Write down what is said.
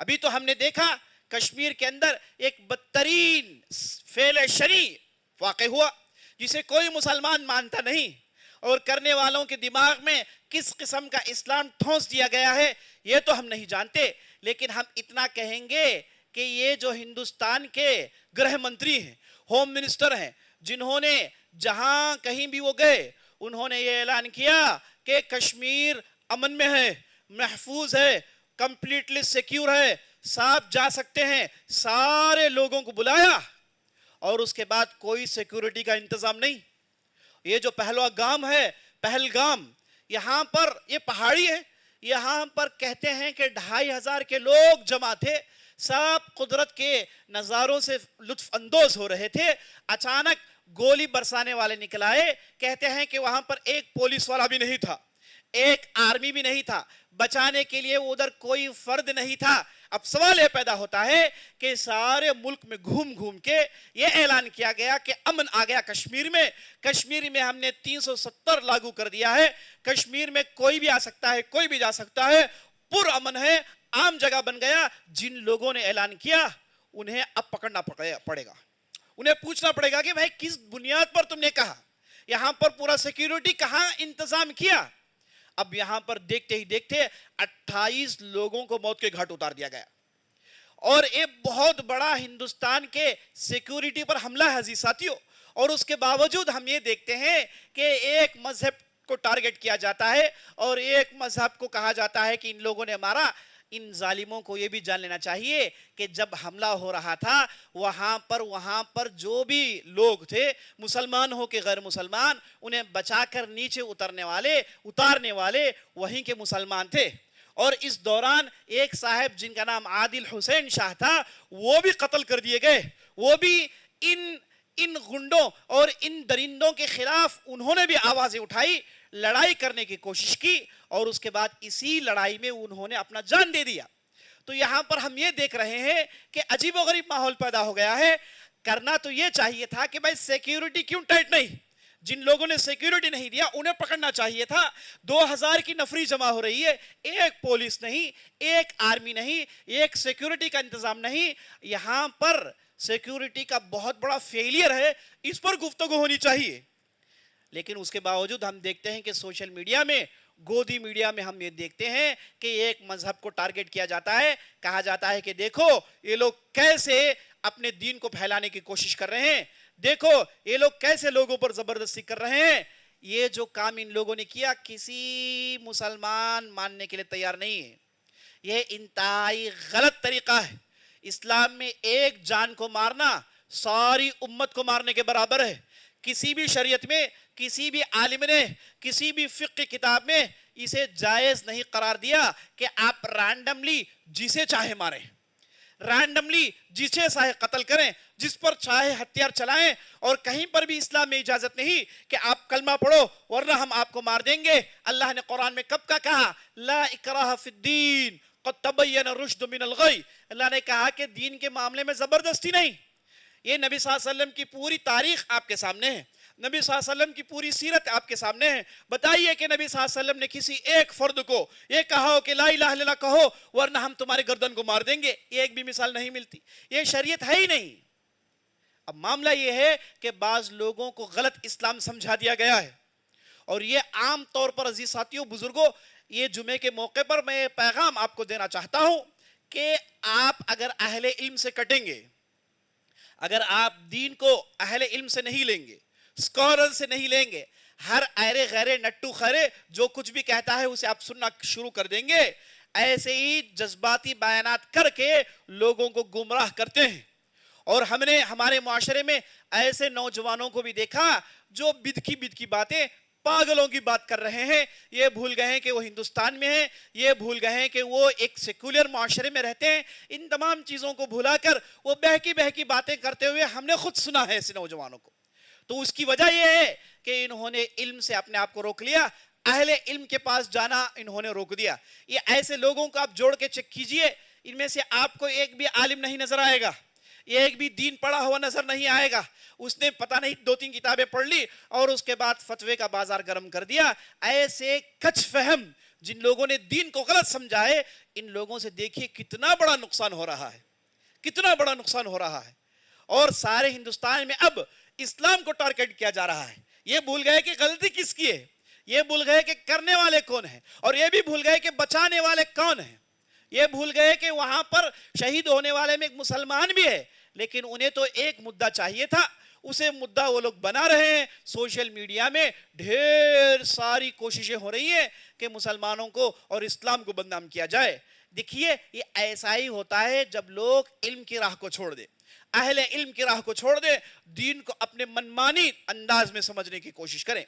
ابھی تو ہم نے دیکھا کشمیر کے اندر ایک بدترین فعل شنی واقع ہوا جسے کوئی مسلمان مانتا نہیں، اور کرنے والوں کے دماغ میں کس قسم کا اسلام ٹھونس دیا گیا ہے یہ تو ہم نہیں جانتے، لیکن ہم اتنا کہیں گے کہ یہ جو ہندوستان کے گرہ منتری ہیں، ہوم منسٹر ہیں، جنہوں نے جہاں کہیں بھی وہ گئے انہوں نے یہ اعلان کیا کہ کشمیر امن میں ہے، محفوظ ہے، کمپلیٹلی سیکیور ہے، صاحب جا سکتے ہیں، سارے لوگوں کو بلایا، اور اس کے بعد کوئی سیکیورٹی کا انتظام نہیں۔ یہ جو پہلگام ہے، پہلگام، یہاں پر یہ پہاڑی ہے، یہاں پر کہتے ہیں کہ 2500 کے لوگ جمع تھے، سب قدرت کے نظاروں سے لطف اندوز ہو رہے تھے، اچانک گولی برسانے والے نکل آئے، کہتے ہیں کہ وہاں پر ایک پولیس والا بھی نہیں تھا، ایک آرمی بھی نہیں تھا، بچانے کے لیے ادھر کوئی فرد نہیں تھا۔ اب سوال یہ پیدا ہوتا ہے کہ سارے ملک میں گھوم گھوم کے یہ اعلان کیا گیا کہ امن آ گیا کشمیر میں، کشمیر میں ہم نے 370 لاگو کر دیا ہے، کشمیر میں کوئی بھی آ سکتا ہے، کوئی بھی جا سکتا ہے، پر امن ہے، عام جگہ بن گیا۔ جن لوگوں نے اعلان کیا انہیں اب پکڑنا پڑے گا، انہیں پوچھنا پڑے گا کہ بھائی کس بنیاد پر تم نے کہا، یہاں پر پورا سیکیورٹی کہاں انتظام کیا؟ اب یہاں پر دیکھتے ہی دیکھتے 28 لوگوں کو موت کے گھاٹ اتار دیا گیا، اور ایک بہت بڑا ہندوستان کے سیکیورٹی پر حملہ ہے عزیز ساتھیوں، اور اس کے باوجود ہم یہ دیکھتے ہیں کہ ایک مذہب کو ٹارگٹ کیا جاتا ہے اور ایک مذہب کو کہا جاتا ہے کہ ان لوگوں نے مارا۔ ان ظالموں کو یہ بھی جان لینا چاہیے کہ جب حملہ ہو رہا تھا وہاں پر جو بھی لوگ تھے، مسلمان ہو کہ غیر مسلمان، انہیں بچا کر نیچے اتارنے والے وہیں کے مسلمان تھے، اور اس دوران ایک صاحب جن کا نام عادل حسین شاہ تھا وہ بھی قتل کر دیے گئے، وہ بھی ان گنڈوں اور ان درندوں کے خلاف انہوں نے بھی آوازیں اٹھائی، لڑائی کرنے کی کوشش کی، اور اس کے بعد اسی لڑائی میں انہوں نے اپنا جان دے دیا۔ تو یہاں پر ہم یہ دیکھ رہے ہیں کہ عجیب و غریب ماحول پیدا ہو گیا ہے۔ کرنا تو یہ چاہیے تھا کہ بھائی سیکیورٹی کیوں ٹائٹ نہیں؟ جن لوگوں نے سیکیورٹی نہیں دیا انہیں پکڑنا چاہیے تھا۔ 2000 کی نفری جمع ہو رہی ہے، ایک پولیس نہیں، ایک آرمی نہیں، ایک سیکیورٹی کا انتظام نہیں، یہاں پر سیکیورٹی کا بہت بڑا فیلئر ہے، اس پر گفتگو ہونی چاہیے۔ لیکن اس کے باوجود ہم دیکھتے ہیں کہ سوشل میڈیا میں، گودی میڈیا میں ہم یہ دیکھتے ہیں کہ ایک مذہب کو ٹارگٹ کیا جاتا ہے، کہا جاتا ہے کہ دیکھو یہ لوگ کیسے اپنے دین کو پھیلانے کی کوشش کر رہے ہیں، دیکھو یہ لوگ کیسے لوگوں پر زبردستی کر رہے ہیں۔ یہ جو کام ان لوگوں نے کیا کسی مسلمان ماننے کے لیے تیار نہیں ہے، یہ انتہائی غلط طریقہ ہے۔ اسلام میں ایک جان کو مارنا ساری امت کو مارنے کے برابر ہے۔ کسی بھی شریعت میں، کسی بھی عالم نے، کسی بھی فقہ کتاب میں اسے جائز نہیں قرار دیا کہ آپ رینڈملی جسے چاہے ماریں، رینڈملی جسے چاہے قتل کریں، جس پر چاہے ہتھیار چلائیں، اور کہیں پر بھی اسلام میں اجازت نہیں کہ آپ کلمہ پڑھو ورنہ ہم آپ کو مار دیں گے۔ اللہ نے قرآن میں کب کا کہا لا اکراہ فی الدین قد تبین الرشد من الغی، اللہ نے کہا کہ دین کے معاملے میں زبردستی نہیں۔ یہ نبی صلی اللہ علیہ وسلم کی پوری تاریخ آپ کے سامنے ہے، نبی صلی اللہ علیہ وسلم کی پوری سیرت آپ کے سامنے ہے۔ بتائیے کہ نبی صلی اللہ علیہ وسلم نے کسی ایک فرد کو یہ کہا ہو کہ لا الہ الا اللہ کہو ورنہ ہم تمہارے گردن کو مار دیں گے؟ ایک بھی مثال نہیں ملتی، یہ شریعت ہے ہی نہیں۔ اب معاملہ یہ ہے کہ بعض لوگوں کو غلط اسلام سمجھا دیا گیا ہے، اور یہ عام طور پر عزیز ساتھیوں، بزرگوں، یہ جمعے کے موقع پر میں پیغام آپ کو دینا چاہتا ہوں کہ آپ اگر اہل علم سے کٹیں گے، اگر آپ دین کو اہل علم سے نہیں لیں گے، سکولر سے نہیں لیں گے، ہر ایرے غیرے نٹو خیرے جو کچھ بھی کہتا ہے اسے آپ سننا شروع کر دیں گے، ایسے ہی جذباتی بیانات کر کے لوگوں کو گمراہ کرتے ہیں۔ اور ہم نے ہمارے معاشرے میں ایسے نوجوانوں کو بھی دیکھا جو بدکی باتیں، پاگلوں کی بات کر رہے ہیں، یہ بھول گئے ہیں کہ وہ ہندوستان میں ہیں، یہ بھول گئے ہیں کہ وہ ایک سیکولر معاشرے میں رہتے ہیں۔ ان تمام چیزوں کو بھولا کر وہ بہکی باتیں کرتے ہوئے ہم نے خود سنا ہے ایسے نوجوانوں کو۔ تو اس کی وجہ یہ ہے کہ انہوں نے علم سے اپنے آپ کو روک لیا، اہل علم کے پاس جانا انہوں نے روک دیا۔ یہ ایسے لوگوں کو آپ جوڑ کے چیک کیجئے، ان میں سے آپ کو ایک بھی عالم نہیں نظر آئے گا، ایک بھی دین پڑھا ہوا نظر نہیں آئے گا۔ اس نے پتہ نہیں 2-3 کتابیں پڑھ لی اور اس کے بعد فتوے کا بازار گرم کر دیا۔ ایسے کچھ فہم جن لوگوں نے دین کو غلط سمجھا ہے، ان لوگوں سے دیکھیے کتنا بڑا نقصان ہو رہا ہے، کتنا بڑا نقصان ہو رہا ہے۔ اور سارے ہندوستان میں اب اسلام کو ٹارگٹ کیا جا رہا ہے۔ یہ بھول گئے کہ غلطی کس کی ہے، یہ بھول گئے کہ کرنے والے کون ہیں، اور یہ بھی بھول گئے کہ بچانے والے کون ہیں۔ یہ بھول گئے کہ وہاں پر شہید ہونے والے میں ایک مسلمان بھی ہے، لیکن انہیں تو ایک مدعا چاہیے تھا، اسے مدعا وہ لوگ بنا رہے ہیں۔ سوشل میڈیا میں ڈھیر ساری کوششیں ہو رہی ہیں کہ مسلمانوں کو اور اسلام کو بدنام کیا جائے۔ دیکھیے یہ ایسا ہی ہوتا ہے جب لوگ علم کی راہ کو چھوڑ دیں، اہل علم کی راہ کو چھوڑ دیں، دین کو اپنے منمانی انداز میں سمجھنے کی کوشش کریں۔